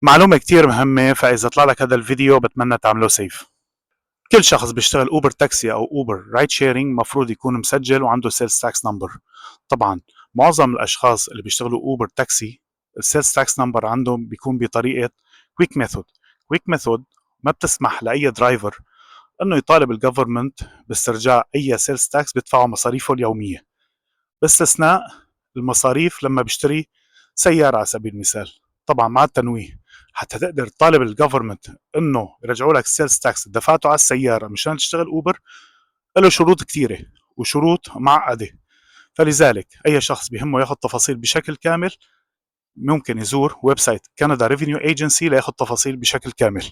معلومة كتير مهمة، فإذا طلع لك هذا الفيديو بتمنى تعمله سيف. كل شخص بيشتغل اوبر تاكسي او اوبر رايد شيرينج مفروض يكون مسجل وعنده سيلز تاكس نمبر. طبعا معظم الاشخاص اللي بيشتغلوا اوبر تاكسي السيلز تاكس نمبر عندهم بيكون بطريقة كويك ميثود. كويك ميثود ما بتسمح لاي درايفر انه يطالب الجفرمنت باسترجاع اي سيلز تاكس بيدفعه مصاريفه اليومية، باستثناء المصاريف لما بيشتري سيارة على سبيل المثال. طبعا مع التنويه، حتى تقدر تطالب الجفرمنت انه يرجعوا لك السيلز تاكس اللي دفعته على السيارة مشان تشتغل اوبر، له شروط كثيرة وشروط معقدة. فلذلك اي شخص بيهمه ياخذ تفاصيل بشكل كامل ممكن يزور ويب سايت كندا ريفينيو ايجنسي لياخذ تفاصيل بشكل كامل.